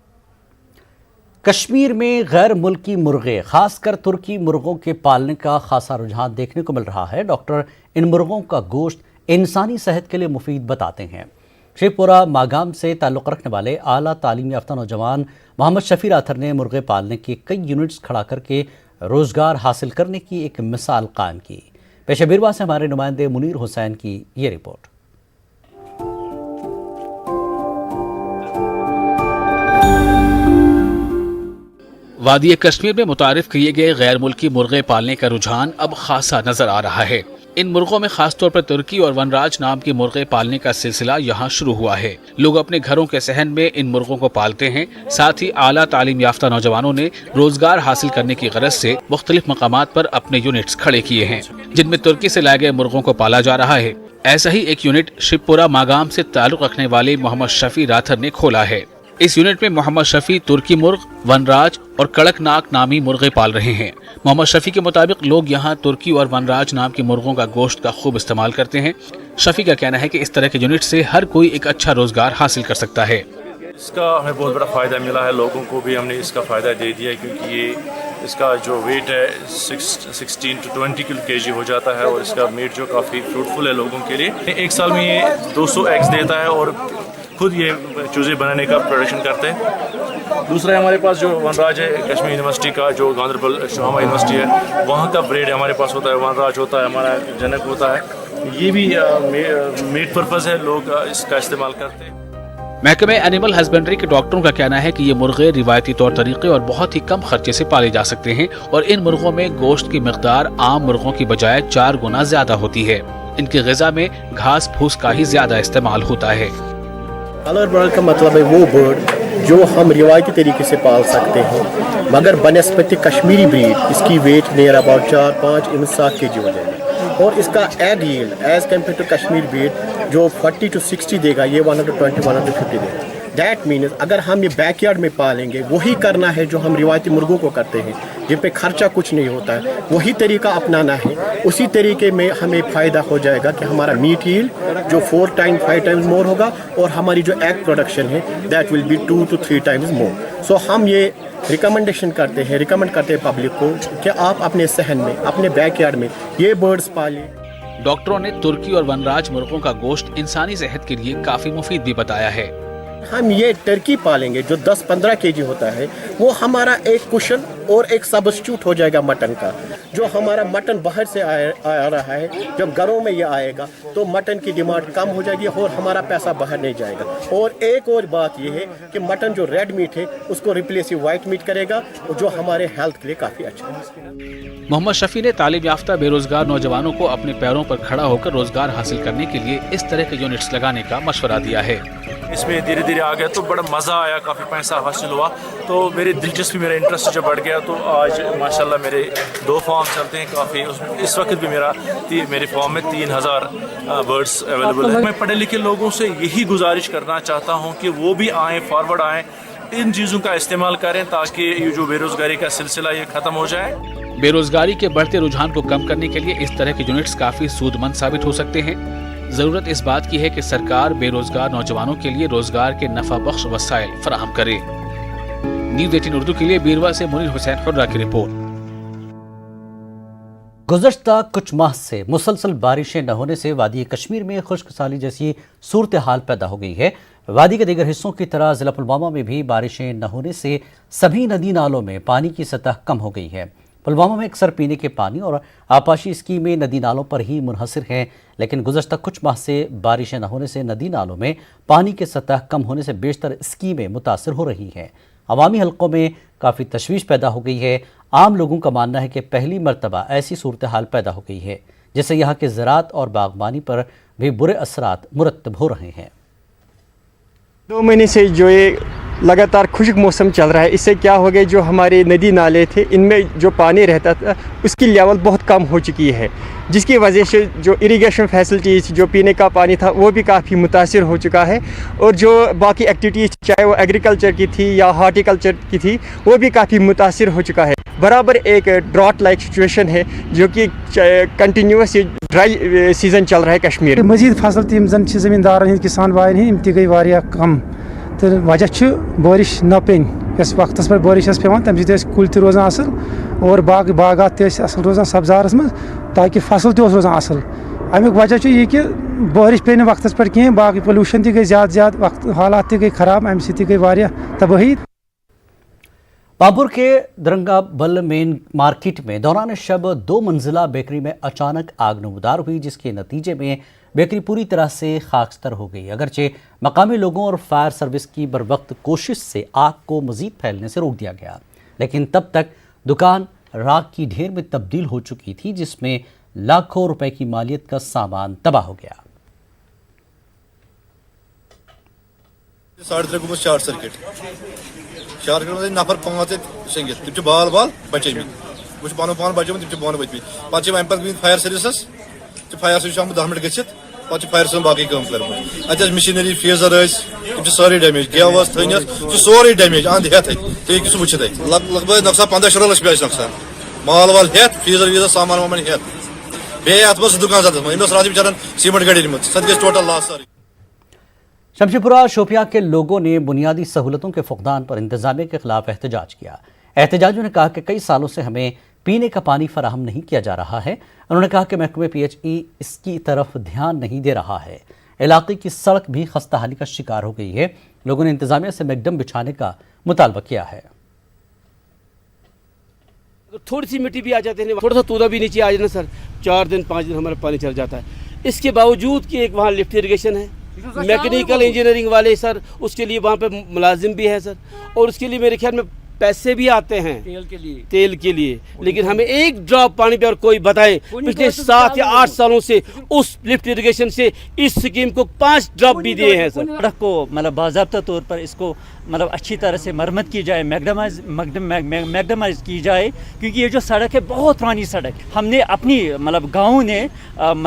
कश्मीर में गैर मुल्की मुर्गे खासकर तुर्की मुर्गों के पालने का खासा रुझान देखने को मिल रहा है। डॉक्टर इन मुर्गों का गोश्त इंसानी सेहत के लिए मुफीद बताते हैं। शेखपुरा मागाम से ताल्लुक़ रखने वाले आला तालीम याफ्ता नौजवान मोहम्मद शफी राथर ने मुर्गे पालने के कई यूनिट्स खड़ा करके रोज़गार हासिल करने की एक मिसाल कायम की। पेशे बिरवा से हमारे नुमाइंदे मुनीर हुसैन की ये रिपोर्ट। वादी कश्मीर में मुतारिफ किए गए गैर मुल्की मुर्गे पालने का रुझान अब खासा नजर आ रहा है। इन मुर्गों में खासतौर पर तुर्की और वनराज नाम के मुर्गे पालने का सिलसिला यहाँ शुरू हुआ है। लोग अपने घरों के सहन में इन मुर्गों को पालते हैं। साथ ही आला तालीम याफ्ता नौजवानों ने रोजगार हासिल करने की गरज से मुख्तलिफ मकामात पर अपने यूनिट्स खड़े किए हैं, जिनमें तुर्की से लाए गए मुर्गों को पाला जा रहा है। ऐसा ही एक यूनिट शिवपुरा मागाम से ताल्लुक रखने वाले मोहम्मद शफी राथर ने खोला है। इस यूनिट में मोहम्मद शफी तुर्की मुर्ग, वनराज और कड़कनाक नामी मुर्गे पाल रहे हैं। मोहम्मद शफी के मुताबिक लोग यहाँ तुर्की और वनराज नाम के मुर्गों का गोश्त का खूब इस्तेमाल करते हैं। शफी का कहना है कि इस तरह के यूनिट से हर कोई एक अच्छा रोजगार हासिल कर सकता है। इसका हमें बहुत बड़ा फ़ायदा मिला है, लोगों को भी हमने इसका फ़ायदा दे दिया है, क्योंकि ये इसका जो वेट है 16 to 20 kg हो जाता है और इसका मीट जो काफ़ी फ्रूटफुल है लोगों के लिए। एक साल में ये 200 एग्स देता है और खुद ये चूज़े बनाने का प्रोडक्शन करते हैं। दूसरा हमारे पास जो वनराज है कश्मीर यूनिवर्सिटी का, जो गांधरबल शोमा यूनिवर्सिटी है, वहाँ का ब्रेड हमारे पास होता है, वनराज होता है, हमारा जनक होता है। ये भी मीट पर्पज़ है, लोग इसका इस्तेमाल करते हैं। महकमे एनिमल हस्बेंड्री के डॉक्टरों का कहना है कि ये मुर्गे रिवायती तौर तरीके और बहुत ही कम खर्चे से पाले जा सकते हैं और इन मुर्गों में गोश्त की मिकदार आम मुर्गों की बजाय 4 गुना ज्यादा होती है। इनकी ग़िज़ा में घास फूस का ही ज्यादा इस्तेमाल होता है। कलर बर्ड का मतलब है वो बर्ड जो हम रिवायती तरीके से पाल सकते हैं, मगर बनस्पति कश्मीरी ब्रीड इसकी weight near about 4-5 in 7 kg हो जाएगी और इसका egg yield as compared to Kashmir breed जो 40 to 60 देगा, ये 120-150 देगा। दैट मीन्स अगर हम ये बैकयार्ड में पालेंगे, वही करना है जो हम रिवायती मुर्गों को करते हैं जिन पे खर्चा कुछ नहीं होता है, वही तरीका अपनाना है। उसी तरीके में हमें फ़ायदा हो जाएगा कि हमारा मीट यील्ड जो 4-5 टाइम्स मोर होगा और हमारी जो एग प्रोडक्शन है that will be 2 to 3 times more. So हम ये रिकमेंड करते हैं पब्लिक को कि आप अपने सहन में, अपने बैकयार्ड में ये बर्ड्स पालें। डॉक्टरों ने तुर्की और वनराज मुर्गों का गोश्त इंसानी सेहत के लिए काफी मुफीद भी बताया है। हम ये टर्की पालेंगे जो 10-15 kg होता है, वो हमारा एक कुशन और एक सब्स्टिट्यूट हो जाएगा मटन का। जो हमारा मटन बाहर से आ रहा है, जब घरों में ये आएगा तो मटन की डिमांड कम हो जाएगी और हमारा पैसा बाहर नहीं जाएगा। और एक और बात ये है कि मटन जो रेड मीट है उसको रिप्लेस व्हाइट मीट करेगा, जो हमारे हेल्थ के लिए काफ़ी अच्छा है। मोहम्मद शफी ने तालीम याफ्ता बेरोजगार नौजवानों को अपने पैरों पर खड़ा होकर रोजगार हासिल करने के लिए इस तरह के यूनिट्स लगाने का मशवरा दिया है। इसमें धीरे धीरे आ गया तो बड़ा मज़ा आया, काफ़ी पैसा हासिल हुआ, तो मेरी दिलचस्पी, मेरा इंटरेस्ट जब बढ़ गया तो आज माशाल्लाह मेरे 2 फार्म चलते हैं काफ़ी। इस वक्त भी मेरे फार्म में 3000 बर्ड्स अवेलेबल है। मैं पढ़े लिखे लोगों से यही गुजारिश करना चाहता हूँ कि वो भी आएँ, फॉरवर्ड आएँ, इन चीज़ों का इस्तेमाल करें ताकि ये जो बेरोज़गारी का सिलसिला ये ख़त्म हो जाए। बेरोजगारी के बढ़ते रुझान को कम करने के लिए इस तरह के यूनिट्स काफी सूदमंद साबित हो सकते हैं। जरूरत इस बात की है कि सरकार बेरोजगार नौजवानों के लिए रोजगार के नफा बख्श वसाइल फराहम करे। न्यूज़ 18 उर्दू के लिए बीरवा से मुनीर हुसैन हुर्रा की रिपोर्ट। गुज़श्ता कुछ माह से मुसलसल बारिशें न होने से वादी कश्मीर में खुश्क साली जैसी सूरत हाल पैदा हो गई है। वादी के दीगर हिस्सों की तरह ज़िला पुलवामा में भी बारिशें न होने से सभी नदी नालों में पानी की सतह कम हो गई है। पुलवामा में अक्सर पीने के पानी और आपाशी स्कीमें नदी नालों पर ही मुनहसर हैं, लेकिन गुज़श्ता कुछ माह से बारिशें न होने से नदी नालों में पानी की सतह कम होने से बेशतर स्कीमें मुतासर हो रही हैं। अवामी हलकों में काफ़ी तशवीश पैदा हो गई है। आम लोगों का मानना है कि पहली मरतबा ऐसी सूरत हाल पैदा हो गई है जिससे यहाँ के ज़राअत और बागबानी पर भी बुरे असरात मुरतब हो रहे हैं। 2 महीने से जो ये लगातार खुश्क मौसम चल रहा है, इससे क्या हो गया, जो हमारे नदी नाले थे इनमें जो पानी रहता था उसकी लेवल बहुत कम हो चुकी है, जिसकी वजह से जो इरिगेशन फैसिलिटीज़, जो पीने का पानी था वो भी काफ़ी मुतासिर हो चुका है। और जो बाकी एक्टिविटीज़ चाहे वो एग्रीकल्चर की थी या हार्टिकल्चर की थी वो भी काफ़ी मुतासिर हो चुका है। बराबर एक ड्रॉट लाइक सिचुएशन है जो कि कंटिन्यूस ड्राई सीजन चल रहा है कश्मीर। मजीद फसल तम जन जमींदार किसान भाई तम गई वारिया कम, तो वजह बारिश न पेन वक्त पर बारिश पे तम कुल रोजान असल और बागात असल रोजान सब्जारस मज, ताकि फसल रोजान असल। अमुक वजह यह कि बारिश पे वक्त पर कहें, बाकी पोल्यूशन गई ज़्यादा वक्त हालात गई खराब, अम गई वारिया तबाही। पापुर के दरंगाबल मेन मार्केट में दौरान शब 2 मंजिला बेकरी में अचानक आग नमूदार हुई, जिसके नतीजे में बेकरी पूरी तरह से खाकस्तर हो गई। अगरचे मकामी लोगों और फायर सर्विस की बरवक्त कोशिश से आग को मजीद फैलने से रोक दिया गया, लेकिन तब तक दुकान राख की ढेर में तब्दील हो चुकी थी, जिसमें लाखों रुपए की मालियत का सामान तबाह हो गया। 3:30 शार्ट सर्किट नफर 5 संगित तम बाल बचे पान बचे तम बोन वत पे fire service fire service 10 minute गसित पे फायर सर्विस बाकी कम कर मशीनरी फ्रीजर तम सारे डैमेज गेव थस सोरे डैमेज अंद हेत तुम वुचित लगभग नुकसान 15 लक्ष पे नुकसान माल वाल हेत फ्रीजर वीजर सामान वामान हेत बे दुकान रात बेचारन सीमेंट गाड़ी सत गई टोटल लॉस सारी। शमशीपुरा शोपियां के लोगों ने बुनियादी सहूलतों के फुकदान पर इंतजामिया के खिलाफ एहतजाज किया। एहतजाजियों ने कहा कि कई सालों से हमें पीने का पानी फराहम नहीं किया जा रहा है। उन्होंने कहा कि महकमे PHE इसकी तरफ ध्यान नहीं दे रहा है। इलाके की सड़क भी खस्ताहाली का शिकार हो गई है। लोगों ने इंतजामिया से मैकडम बिछाने का मुतालबा किया है। थोड़ी सी मिट्टी भी आ जाती है, थोड़ा सा तूदा भी नीचे आ जाए ना सर, 4 दिन 5 दिन हमारा पानी चल जाता है। इसके बावजूद कि एक वहाँ लिफ्ट इरिगेशन है, मैकेनिकल इंजीनियरिंग वाले सर, उसके लिए वहाँ पे मुलाजिम भी है सर, और उसके लिए मेरे ख्याल में पैसे भी आते हैं तेल के लिए, लेकिन हमें एक ड्रॉप पानी पे और कोई बताए पिछले 7 या 8 सालों से उस लिफ्ट इरिगेशन से इस स्कीम को 5 ड्रॉप भी दिए हैं सर। सड़क को मतलब बाज़ाब्ता तौर पर इसको मतलब अच्छी तरह से मरम्मत की जाए, मैगडमाइज की जाए, क्योंकि ये जो सड़क है बहुत पुरानी सड़क। हमने अपनी मतलब गाँव ने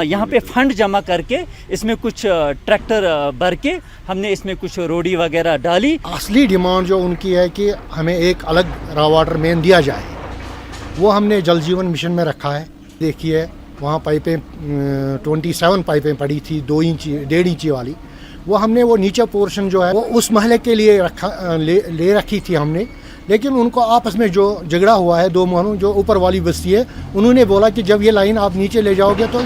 यहाँ पे फंड जमा करके इसमें कुछ ट्रैक्टर भर के हमने इसमें कुछ रोडी वगैरह डाली। असली डिमांड जो उनकी है कि हमें एक अलग रॉ वाटर मेन दिया जाए, वो हमने जल जीवन मिशन में रखा है। देखिए वहाँ पाइपें 27 पाइपें पड़ी थी 2 इंच 1.5 इंची वाली, वो हमने वो नीचे पोर्शन जो है वो उस महले के लिए ले रखी थी हमने, लेकिन उनको आपस में जो झगड़ा हुआ है 2 महलों जो ऊपर वाली बस्ती है, उन्होंने बोला कि जब ये लाइन आप नीचे ले जाओगे तो।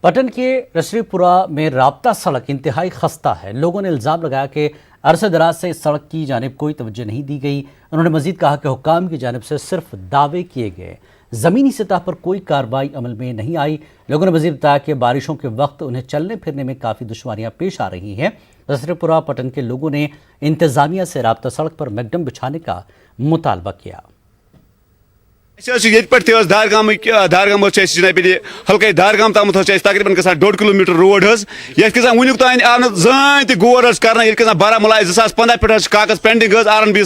पटन के रसरीपुरा में राब्ता सड़क इंतहाई खस्ता है। लोगों ने इल्ज़ाम लगाया कि अरसे दराज से इस सड़क की जानिब कोई तवज्जो नहीं दी गई। उन्होंने मजीद कहा कि हुक्काम की जानिब से सिर्फ दावे किए गए, ज़मीनी सतह पर कोई कार्रवाई अमल में नहीं आई। लोगों ने मजीद बताया कि बारिशों के वक्त उन्हें चलने फिरने में काफ़ी दुश्वारियाँ पेश आ रही हैं। रसरीपुरा पटन के लोगों ने इंतज़ामिया से राब्ता सड़क पर मैकडम बिछाने का मुतालबा किया। धारगाम जनाब हल्के धारगाम तम तकरीबन ग 1.5 किलोमीटर रोड वन तान आव जान तह गौर कर बारामूला 2015 पे कागज पेंडिंग RNB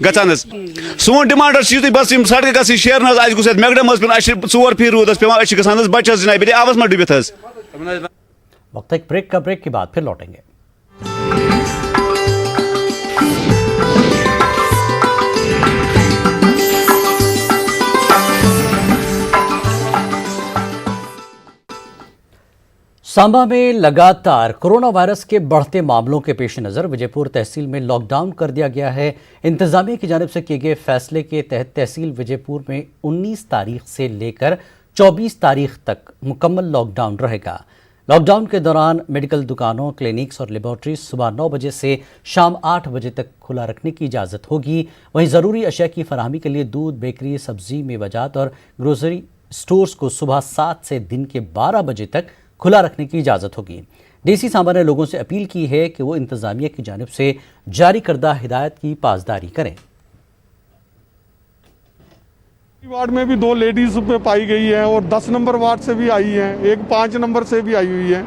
गान सोन डिमांड बस सड़क ग शेरन गुस मैकडम पे 4 फीर रूद पे ग बच्चे जनाब आबस में डुबित। वक्त एक ब्रेक के बाद फिर लौटेंगे। सांबा में लगातार कोरोना वायरस के बढ़ते मामलों के पेश नज़र विजयपुर तहसील में लॉकडाउन कर दिया गया है। इंतजामिया की जानिब से किए गए फैसले के तहत तहसील विजयपुर में 19 तारीख से लेकर 24 तारीख तक मुकम्मल लॉकडाउन रहेगा। लॉकडाउन के दौरान मेडिकल दुकानों, क्लिनिक्स और लेबॉर्ट्रीज सुबह 9 बजे से शाम 8 बजे तक खुला रखने की इजाज़त होगी। वहीं ज़रूरी अशिया की फराहमी के लिए दूध, बेकरी, सब्जी, मेवाजात और ग्रोसरी स्टोर्स को सुबह 7 से दिन के 12 बजे तक खुला रखने की इजाज़त होगी। डीसी सांबा ने लोगों से अपील की है कि वो इंतजामिया की जानिब से जारी करदा हिदायत की पासदारी करें। वार्ड में भी 2 लेडीज पे पाई गई है और 10 नंबर वार्ड से भी आई है, एक 5 नंबर से भी आई हुई है।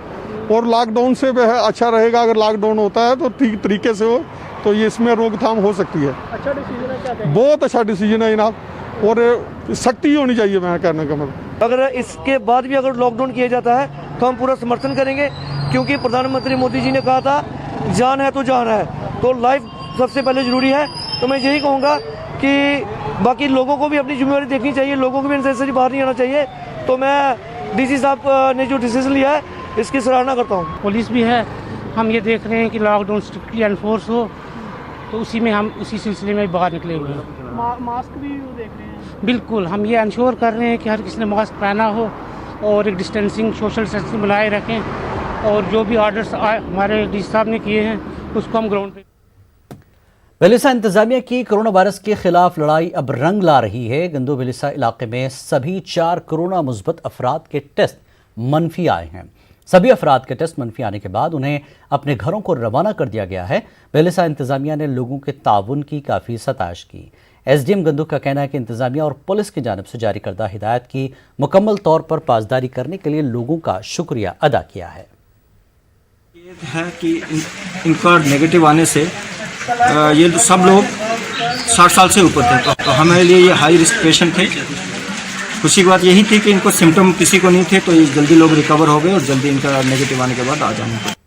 और लॉकडाउन से अच्छा रहेगा, अगर लॉकडाउन होता है तो ठीक तरीके से हो तो ये इसमें रोकथाम हो सकती है। अच्छा डिसीजन है, क्या बहुत अच्छा डिसीजन है जनाब, और सख्ती होनी चाहिए मैं कहने का मतलब। अगर इसके बाद भी अगर लॉकडाउन किया जाता है तो हम पूरा समर्थन करेंगे, क्योंकि प्रधानमंत्री मोदी जी ने कहा था जान है तो जान है, तो लाइफ सबसे पहले ज़रूरी है। तो मैं यही कहूँगा कि बाकी लोगों को भी अपनी जिम्मेदारी देखनी चाहिए, लोगों को भी अननेसेसरी बाहर नहीं आना चाहिए। तो मैं डीसी साहब ने जो डिसीजन लिया है इसकी सराहना करता हूँ। पुलिस भी है, हम ये देख रहे हैं कि लॉकडाउन स्ट्रिक्टली एनफोर्स हो, तो उसी में हम उसी सिलसिले में बाहर निकलेंगे। मास्क भी देख रहे हैं, बिल्कुल हम ये इंश्योर कर रहे हैं कि हर किसी ने मास्क पहना हो और एक डिस्टेंसिंग, सोशल डिस्टेंसिंग बनाए रखें, और जो भी ऑर्डर्स हमारे डी साहब ने किए हैं उसको हम ग्राउंड पे। बिलिसा इंतजामिया की कोरोना वायरस के खिलाफ लड़ाई अब रंग ला रही है। गंदो बिलिसा इलाके में सभी 4 कोरोना मुस्बत अफराद के टेस्ट मनफी आए हैं। सभी अफराद के टेस्ट मनफी आने के बाद उन्हें अपने घरों को रवाना कर दिया गया है। बिलिसा इंतजामिया ने लोगों के ताउन की काफ़ी सताइश की। SDM गंदो का कहना है कि इंतजामिया और पुलिस की जानिब से जारी करदा हिदायत की मुकम्मल तौर पर पासदारी करने के लिए लोगों का शुक्रिया अदा किया है। कि इनका नेगेटिव आने से ये सब लोग 60 साल से ऊपर थे, तो हमारे लिए ये हाई रिस्क पेशेंट थे। खुशी की बात यही थी कि इनको सिम्टम किसी को नहीं थे, तो ये जल्दी लोग रिकवर हो गए और जल्दी इनका नेगेटिव आने के बाद आ जाने।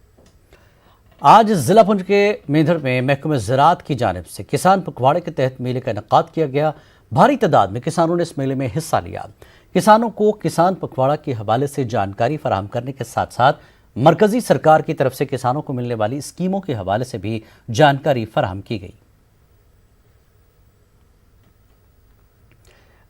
आज जिला पुंछ के मेंढर में महकमे ज़राअत की जानिब से किसान पखवाड़े के तहत मेले का इनेकाद किया गया। भारी तादाद में किसानों ने इस मेले में हिस्सा लिया। किसानों को किसान पखवाड़ा के हवाले से जानकारी फराहम करने के साथ साथ मरकजी सरकार की तरफ से किसानों को मिलने वाली स्कीमों के हवाले से भी जानकारी फराहम की गई।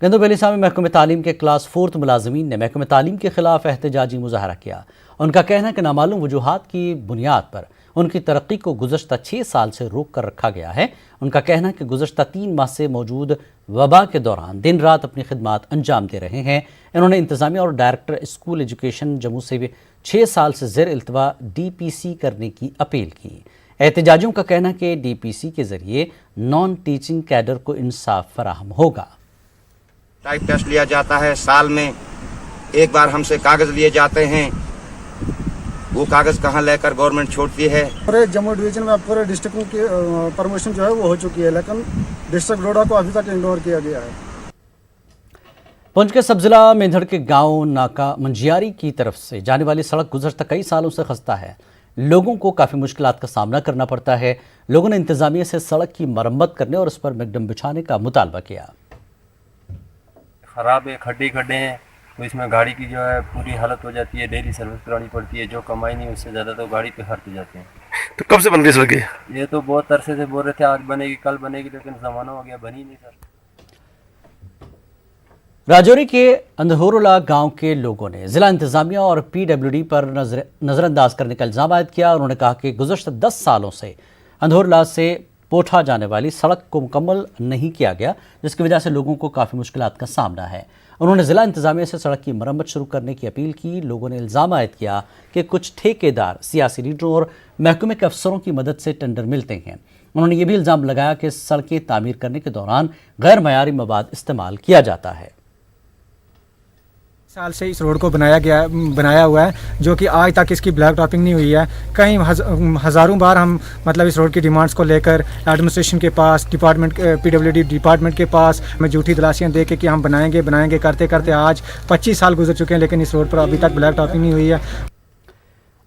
गंदो बिलिसा में महकमे तालीम के क्लास 4th मुलाजमीन ने महकमे तालीम के खिलाफ एहतजाजी मुजाहरा किया। उनका कहना है कि नामालूम वजूहात की बुनियाद पर उनकी तरक्की को गुज़श्ता 6 साल से रोक कर रखा गया है। उनका कहना है कि गुज़श्ता 3 माह से मौजूद वबा के दौरान दिन रात अपनी खिदमात अंजाम दे रहे हैं। इन्होंने इंतजामिया और डायरेक्टर स्कूल एजुकेशन जम्मू से भी 6 साल से ज़ेर इल्तवा DPC करने की अपील की। एहतजाजियों का कहना है कि DPC के जरिए नॉन टीचिंग कैडर को इंसाफ फराहम होगा। टाइप टेस्ट लिया जाता है, साल में एक बार हमसे कागज लिए जाते हैं, वो कागज कहाँ लेकर गवर्नमेंट छोड़ती है। पूरे जम्मू डिवीजन में पूरे डिस्ट्रिक्टों की प्रमोशन जो है वो हो चुकी है, लेकिन डिस्ट्रिक्ट डोडा को अभी तक इग्नोर किया गया है। पुंछ के सब जिला मेंढड़ के गांव नाका मंजियारी की तरफ से जाने वाली सड़क गुज़श्ता कई सालों से खस्ता है। लोगों को काफ़ी मुश्किलात का सामना करना पड़ता है। लोगों ने इंतजामिया से सड़क की मरम्मत करने और उस पर मैकडम बिछाने का मुतालबा किया। ख़राब है, खड्डे हैं, तो इसमें गाड़ी की जो है पूरी हालत हो जाती है, डेली सर्विस करानी पड़ती है। जो कमाई नहीं उससे ज़्यादा तो गाड़ी पे खर्च जाते हैं। तो कब से बन गई सड़क? ये तो बहुत अरसे से बोल रहे थे आज बनेगी कल बनेगी, लेकिन ज़माना हो गया, बनी नहीं सर। राजौरी के अंधोरला गांव के लोगों ने जिला इंतजामिया और PWD पर नज़रअंदाज करने का इल्ज़ाम आयद किया। उन्होंने कहा कि गुज़श्ता 10 सालों से अंधोरला से पोठा जाने वाली सड़क को मुकम्मल नहीं किया गया, जिसकी वजह से लोगों को काफ़ी मुश्किलात का सामना है। उन्होंने ज़िला इंतजामिया से सड़क की मरम्मत शुरू करने की अपील की। लोगों ने इल्ज़ाम आयद किया कि कुछ ठेकेदार सियासी लीडरों और महकमे के अफसरों की मदद से टेंडर मिलते हैं। उन्होंने ये भी इल्ज़ाम लगाया कि सड़कें तामीर करने के दौरान गैर मयारी मवाद इस्तेमाल किया जाता है। साल से इस रोड को बनाया हुआ है, जो कि आज तक इसकी ब्लैक टॉपिंग नहीं हुई है। कई हज़ारों बार हम मतलब इस रोड की डिमांड्स को लेकर एडमिनिस्ट्रेशन के पास, डिपार्टमेंट PWD डिपार्टमेंट के पास में झूठी दिलासियाँ दे के कि हम बनाएंगे करते करते आज 25 साल गुजर चुके हैं, लेकिन इस रोड पर अभी तक ब्लैक टॉपिंग नहीं हुई है।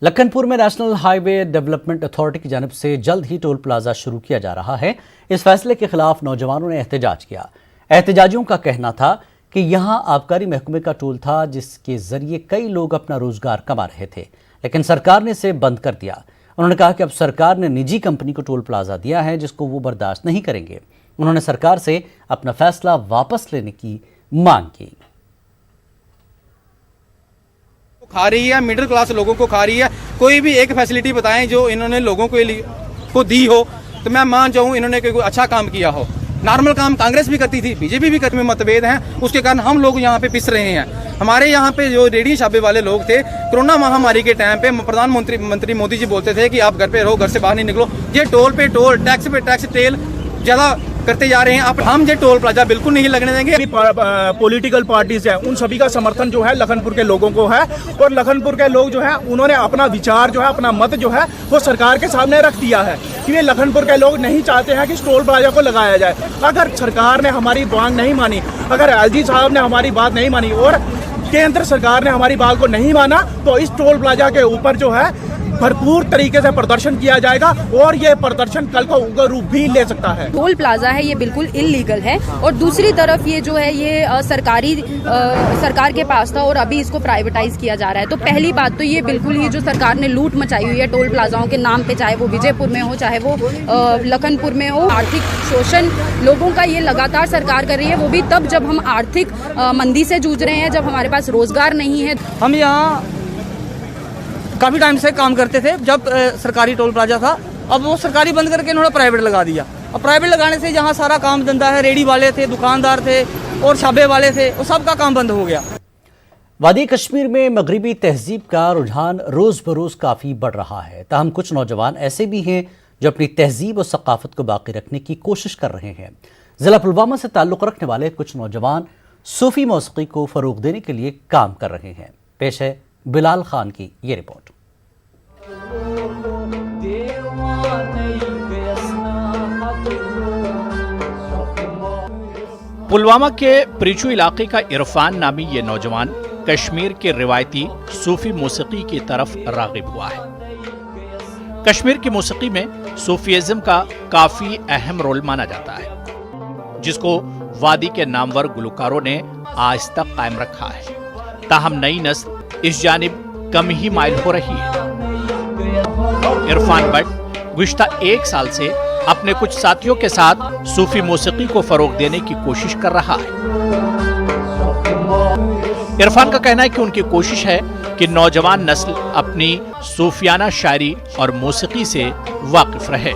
लखनपुर में नेशनल हाईवे डेवलपमेंट अथॉरिटी की जानिब से जल्द ही टोल प्लाजा शुरू किया जा रहा है। इस फैसले के खिलाफ नौजवानों ने एहतजाज किया। एहतजाजियों का कहना था कि यहाँ आबकारी महकमे का टोल था, जिसके जरिए कई लोग अपना रोजगार कमा रहे थे, लेकिन सरकार ने इसे बंद कर दिया। उन्होंने कहा कि अब सरकार ने निजी कंपनी को टोल प्लाजा दिया है, जिसको वो बर्दाश्त नहीं करेंगे। उन्होंने सरकार से अपना फैसला वापस लेने की मांग की। खा रही है, मिडिल क्लास लोगों को खा रही है। कोई भी एक फैसिलिटी बताएं जो इन्होंने लोगों को दी हो, तो मैं मान जाऊं इन्होंने कोई अच्छा काम किया हो। नॉर्मल काम कांग्रेस भी करती थी, बीजेपी भी करती, में मतभेद हैं, उसके कारण हम लोग यहाँ पे पिस रहे हैं। हमारे यहाँ पे जो रेडी छापे वाले लोग थे, कोरोना महामारी के टाइम पे प्रधानमंत्री मोदी जी बोलते थे कि आप घर पे रहो, घर से बाहर नहीं निकलो। ये टोल पे टोल, टैक्स पे टैक्स, टेल ज़्यादा करते जा रहे हैं। अब हम ये टोल प्लाजा बिल्कुल नहीं लगने देंगे। पॉलिटिकल पार्टीज है, उन सभी का समर्थन जो है लखनपुर के लोगों को है, और लखनपुर के लोग जो है उन्होंने अपना विचार जो है, अपना मत जो है वो सरकार के सामने रख दिया है कि ये लखनपुर के लोग नहीं चाहते हैं कि इस टोल प्लाजा को लगाया जाए। अगर सरकार ने हमारी मांग नहीं मानी, अगर LG साहब ने हमारी बात नहीं मानी और केंद्र सरकार ने हमारी बात को नहीं माना, तो इस टोल प्लाजा के ऊपर जो है भरपूर तरीके से प्रदर्शन किया जाएगा, और ये प्रदर्शन कल को उग्र रूप भी ले सकता है। टोल प्लाजा है ये बिल्कुल इलीगल है, और दूसरी तरफ ये जो है ये सरकार के पास था और अभी इसको प्राइवेटाइज किया जा रहा है। तो पहली बात तो ये बिल्कुल ही जो सरकार ने लूट मचाई हुई है टोल प्लाजाओं के नाम पे, चाहे वो विजयपुर में हो, चाहे वो लखनपुर में हो। आर्थिक शोषण लोगों का ये लगातार सरकार कर रही है, वो भी तब जब हम आर्थिक मंदी से जूझ रहे हैं, जब हमारे पास रोजगार नहीं है। हम यहाँ काफ़ी टाइम से काम करते थे जब सरकारी टोल प्लाजा था, अब वो सरकारी बंद करके इन्होंने प्राइवेट लगा दिया। अब प्राइवेट लगाने से जहाँ सारा काम धंधा है, रेडी वाले थे, दुकानदार थे और छाबे वाले थे, वो सब का काम बंद हो गया। वादी कश्मीर में मगरबी तहजीब का रुझान रोज़ बरोज़ काफ़ी बढ़ रहा है। ताहम कुछ नौजवान ऐसे भी हैं जो अपनी तहजीब और सकाफत को बाकी रखने की कोशिश कर रहे हैं। ज़िला पुलवामा से ताल्लुक़ रखने वाले कुछ नौजवान सूफ़ी मौसीक़ी को फ़रोग़ देने के लिए काम कर रहे हैं। पेश है बिलाल खान की ये रिपोर्ट। पुलवामा के प्रीचू इलाके का इरफान नामी ये नौजवान कश्मीर के रिवायती सूफी मौसीक़ी की तरफ राग़िब हुआ है। कश्मीर की मौसीक़ी में सूफीज़म का काफ़ी अहम रोल माना जाता है, जिसको वादी के नामवर गुलकारों ने आज तक कायम रखा है। ताहम नई नस्ल इस जानिब कम ही माइल हो रही है। इरफान भट्ट गुज़श्ता 1 साल से अपने कुछ साथियों के साथ सूफी मौसीक़ी को फ़रोग़ देने की कोशिश कर रहा है। इरफान का कहना है कि उनकी कोशिश है कि नौजवान नस्ल अपनी सूफियाना शायरी और मौसीक़ी से वाकिफ़ रहे।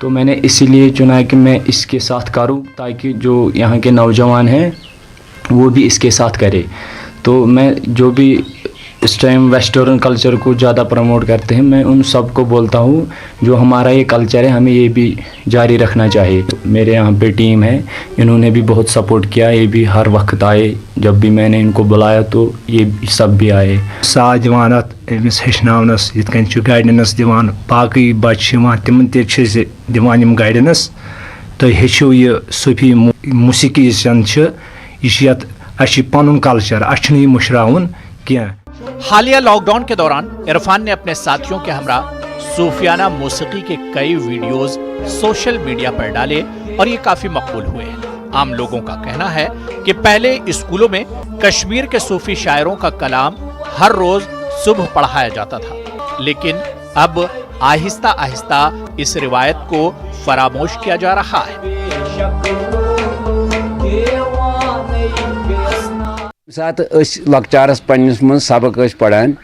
तो मैंने इसीलिए चुना कि मैं इसके साथ करूं, ताकि जो यहाँ के नौजवान हैं वो भी इसके साथ करे। तो मैं जो भी इस टाइम वेस्टर्न कल्चर को ज़्यादा प्रमोट करते हैं। मैं उन सबको बोलता हूँ जो हमारा ये कल्चर है हमें ये भी जारी रखना चाहिए। मेरे यहाँ पे टीम है, इन्होंने भी बहुत सपोर्ट किया, ये भी हर वक्त आए, जब भी मैंने इनको बुलाया तो ये सब भी आए। साथ दिवान अमिस हेचनावनस यित कन छु गाइडेंस दिवान बाकी बच्चे तिमन ते दिवान यम गाइडेंस तो हेचो ये सूफी मूसीकी यह पन कल्चर अच्छ मुशरावन क्या। हालिया लॉकडाउन के दौरान इरफान ने अपने साथियों के हमरा सूफियाना मौसीकी के कई वीडियोस सोशल मीडिया पर डाले और ये काफी मकबूल हुए हैं। आम लोगों का कहना है कि पहले स्कूलों में कश्मीर के सूफी शायरों का कलाम हर रोज सुबह पढ़ाया जाता था, लेकिन अब आहिस्ता आहिस्ता इस रिवायत को फरामोश किया जा रहा है। साथ लकचारस पन्निस मन सबक पढ़ान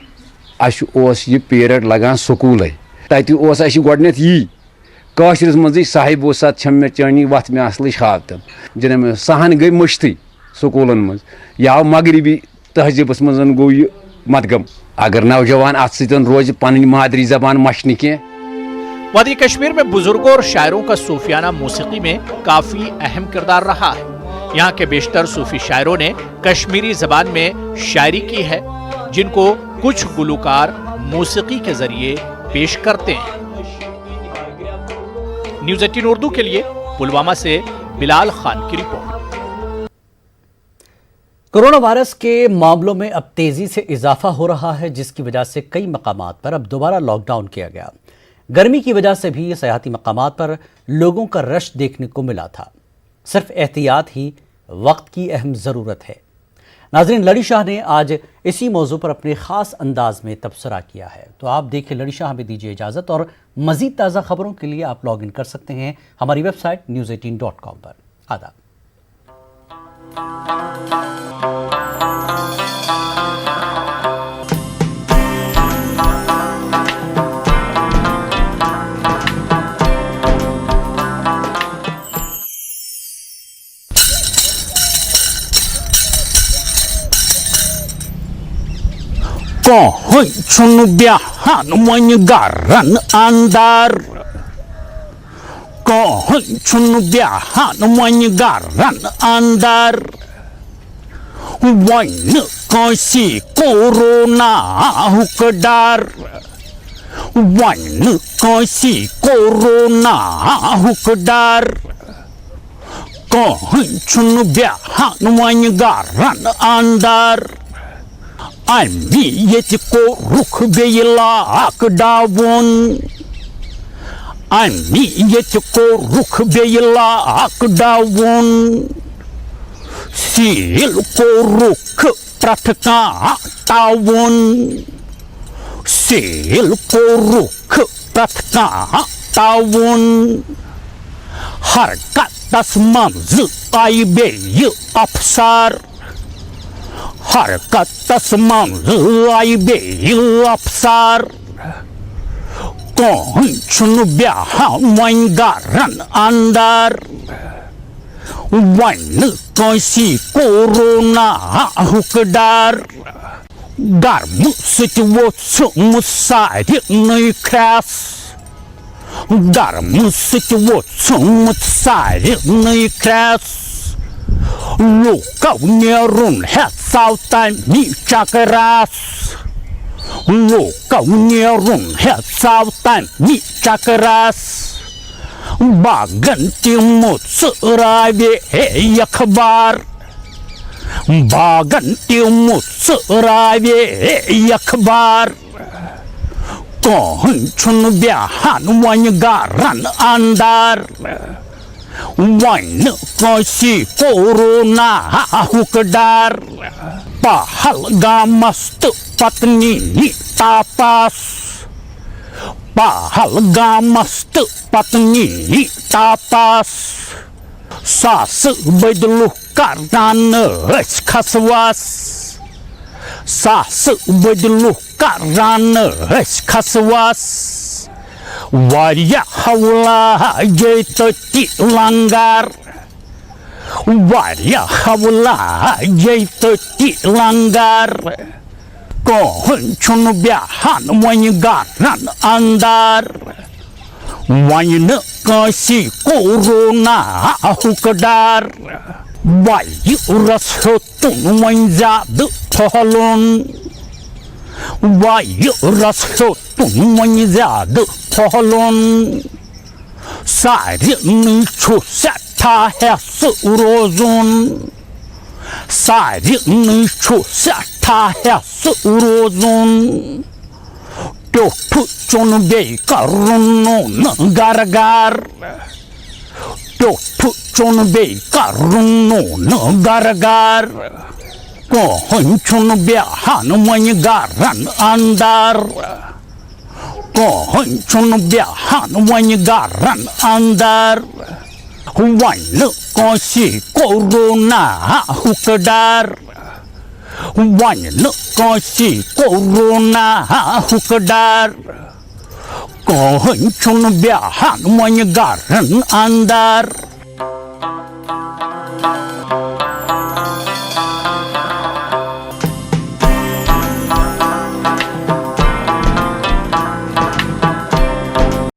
यह पीरियड लगान स्कूल तत गोडनेथ यी काशरस मज साहिब मे चानी वथ मे असल खातन जन में सहन गई मुश्ती स्कूलन मज या मगरबी तहजीबस मज गो यह मदगम। अगर नौजवान अत सतन रोज पन मादरी जबान मशन की। वादी कश्मीर में बुजुर्गों और शायरों का सूफियाना मौसीकी में काफी अहम किरदार रहा है। यहाँ के बेशतर सूफी शायरों ने कश्मीरी जबान में शायरी की है, जिनको कुछ गुलकार मौसीकी के जरिए पेश करते हैं। न्यूज़ 18 उर्दू के लिए पुलवामा से बिलाल खान की रिपोर्ट। कोरोना वायरस के मामलों में अब तेजी से इजाफा हो रहा है, जिसकी वजह से कई मकामात पर अब दोबारा लॉकडाउन किया गया। गर्मी की वजह से भी सयाहती मकामात पर लोगों का रश देखने को मिला था। सिर्फ एहतियात ही वक्त की अहम ज़रूरत है। नाज़रीन, लड़ी शाह ने आज इसी मौजू पर अपने ख़ास अंदाज में तबसरा किया है। तो आप देखें लड़ी शाह, हमें दीजिए इजाज़त और मज़ीद ताज़ा खबरों के लिए आप लॉग इन कर सकते हैं हमारी वेबसाइट news18.com पर। आदाब। Kohoi chunu biahan wanyegaran andar. Kohoi chunu biahan wanyegaran andar. Wine kosi corona hukadar. Wine kosi corona hukadar. Kohoi chunu biahan wanyegaran andar. Almi yeti ko rukh beyla akdawon. Almi yeti ko rukh beyla akdawon. Sil ko rukh pratka tawon. Sil ko rukh pratka tawon. Harkat das manz ay bey afsar. Harkat tasman ay bey apsar. Konchun biahan wangaran andar. Wan kosi corona hukdar. Garmu situotsu musadi nai kras. Garmu situotsu musadi nai kras. Lukau nyerun het sautan ni chakras. Lukau nyerun het sautan ni chakras. Bagan timut serabi yakbar. Bagan timut serabi yakbar. Konchun biahan wanyegaran andar. Wine kosi corona hukdar. Pahalgamas tepatni ni tapas. Pahalgamas tepatni ni tapas. Sase bedluh karena khaswas. Sase bedluh karena khaswas. Waria hawla jaitati langgar. Waria hawla jaitati langgar. Kohun biahan wany garan andar wany kasi corona hukadar virus hotun wany zad tholon virus hotun wany zad tholon sari ni chusata hesu rozun sari ni chusata hesu rozun to puchon be karuno gargar to puchon be karuno gargar kohon be han wany garan andar kohon be han wany garan andar wany kasi corona hukadar wany kasi corona hukadar kohon be han wany garan andar